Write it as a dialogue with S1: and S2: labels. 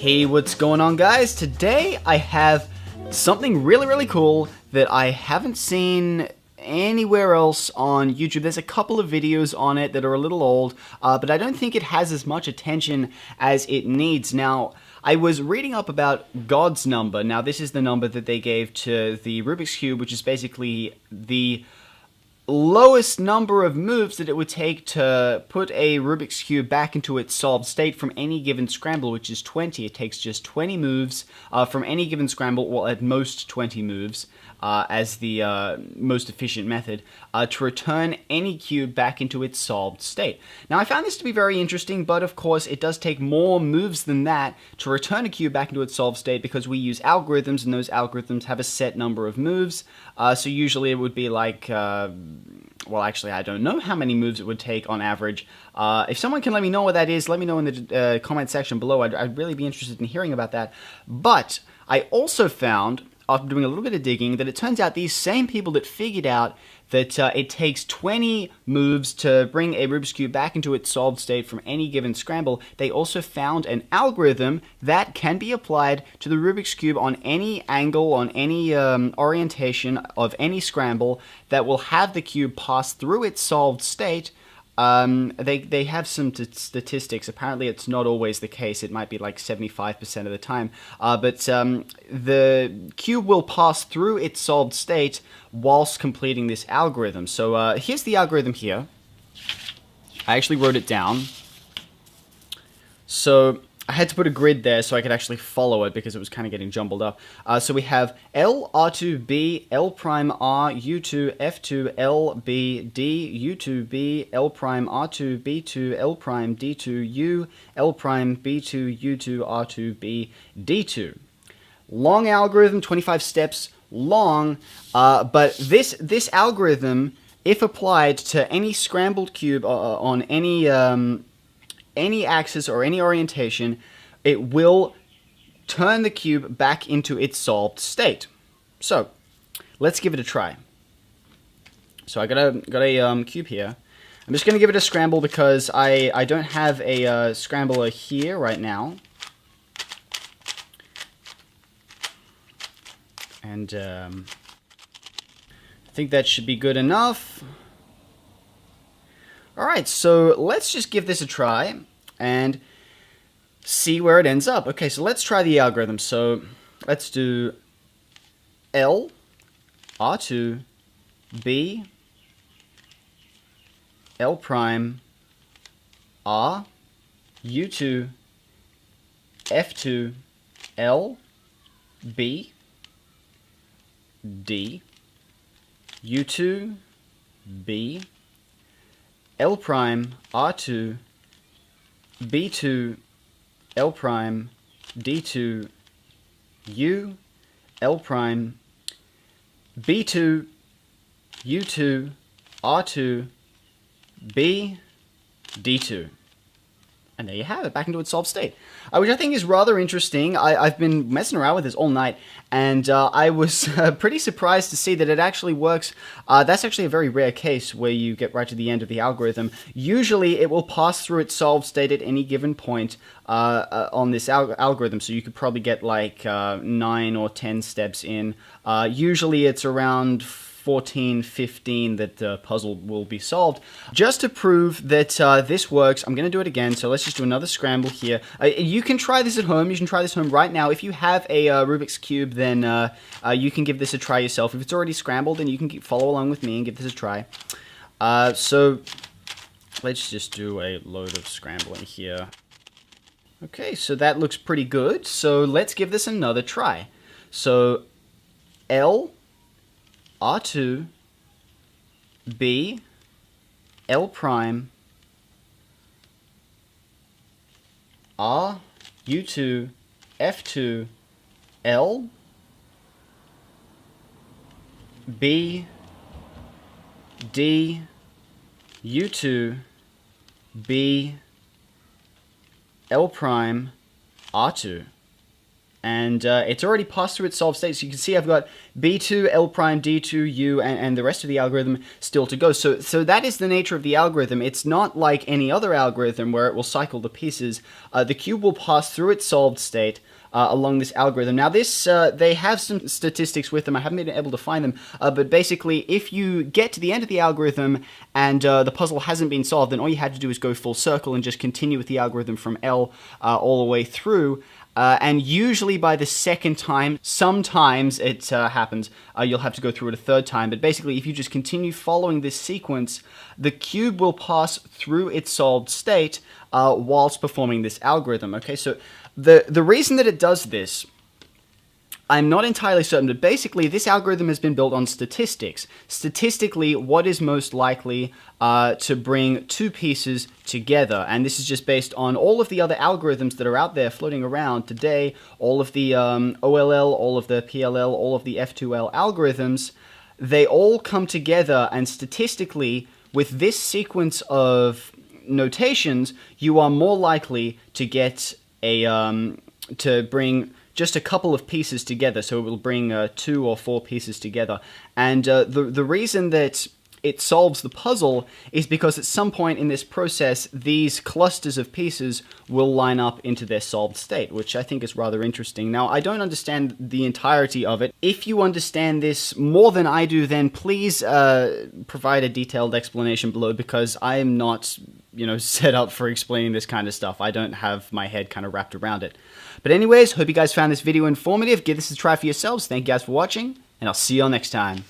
S1: Hey, what's going on, guys? Today I have something really cool that I haven't seen anywhere else on YouTube. There's a couple of videos on it that are a little old, but I don't think it has as much attention as it needs. Now, I was reading up about God's number. Now, this is the number that they gave to the Rubik's Cube, which is basically the lowest number of moves that it would take to put a Rubik's Cube back into its solved state from any given scramble, which is 20. It takes just 20 moves from any given scramble, well, at most 20 moves, as the most efficient method, to return any cube back into its solved state. Now, I found this to be very interesting, but of course, it does take more moves than that to return a cube back into its solved state because we use algorithms, and those algorithms have a set number of moves. So usually it would be like... well, actually, I don't know how many moves it would take on average. If someone can let me know what that is, let me know in the comment section below. I'd really be interested in hearing about that. But I also found, after doing a little bit of digging, that it turns out these same people that figured out that it takes 20 moves to bring a Rubik's Cube back into its solved state from any given scramble, they also found an algorithm that can be applied to the Rubik's Cube on any angle, on any orientation of any scramble that will have the cube pass through its solved state. They have some statistics. Apparently, it's not always the case. It might be like 75% of the time. But the cube will pass through its solved state whilst completing this algorithm. So here's the algorithm here. I actually wrote it down. So I had to put a grid there so I could actually follow it because it was kind of getting jumbled up. So we have L, R2, B, L prime, R, U2, F2, L, B, D, U2, B, L prime, R2, B2, L prime, D2, U, L prime, B2, U2, R2, B, D2. Long algorithm, 25 steps long, but this algorithm, if applied to any scrambled cube on any axis or any orientation, it will turn the cube back into its solved state. So let's give it a try. So I got a cube here. I'm just going to give it a scramble because I don't have a scrambler here right now. And I think that should be good enough. Alright, so let's just give this a try and see where it ends up. Okay, so let's try the algorithm. So let's do L, R2, B, L prime, R, U2, F2, L, B, D, U2, B, L prime, R2, B2, L prime, D2, U, L prime, B2, U2, R2, B, D2. And there you have it, back into its solved state, which I think is rather interesting. I've been messing around with this all night, and I was pretty surprised to see that it actually works. That's actually a very rare case where you get right to the end of the algorithm. Usually, it will pass through its solved state at any given point on this algorithm, so you could probably get like 9 or 10 steps in. Usually, it's around 14, 15 that the puzzle will be solved. Just to prove that this works, I'm going to do it again. So let's just do another scramble here. You can try this at home. You can try this at home right now. If you have a Rubik's Cube, then you can give this a try yourself. If it's already scrambled, then you can follow along with me and give this a try. So let's just do a load of scrambling here. Okay, so that looks pretty good. So let's give this another try. So L, R2, B, L prime, R, U2, F2, L, B, D, U2, B, L prime, R2. and it's already passed through its solved state. So you can see I've got B2, L prime, D2, U, and the rest of the algorithm still to go. So that is the nature of the algorithm. It's not like any other algorithm where it will cycle the pieces. The cube will pass through its solved state along this algorithm. Now this, they have some statistics with them. I haven't been able to find them, but basically if you get to the end of the algorithm and the puzzle hasn't been solved, then all you had to do is go full circle and just continue with the algorithm from L all the way through. And usually by the second time, sometimes it happens, you'll have to go through it a third time. But basically, if you just continue following this sequence, the cube will pass through its solved state whilst performing this algorithm. Okay, so the reason that it does this, I'm not entirely certain, but basically this algorithm has been built on statistics. Statistically, what is most likely to bring two pieces together? And this is just based on all of the other algorithms that are out there floating around today, all of the OLL, all of the PLL, all of the F2L algorithms. They all come together, and statistically, with this sequence of notations, you are more likely to get a, to bring just a couple of pieces together, so it will bring 2 or 4 pieces together. And the reason that it solves the puzzle is because at some point in this process, these clusters of pieces will line up into their solved state, which I think is rather interesting. Now, I don't understand the entirety of it. If you understand this more than I do, then please provide a detailed explanation below, because I am not, you know, set up for explaining this kind of stuff. I don't have my head kind of wrapped around it. But anyways, hope you guys found this video informative. Give this a try for yourselves. Thank you guys for watching, and I'll see you all next time.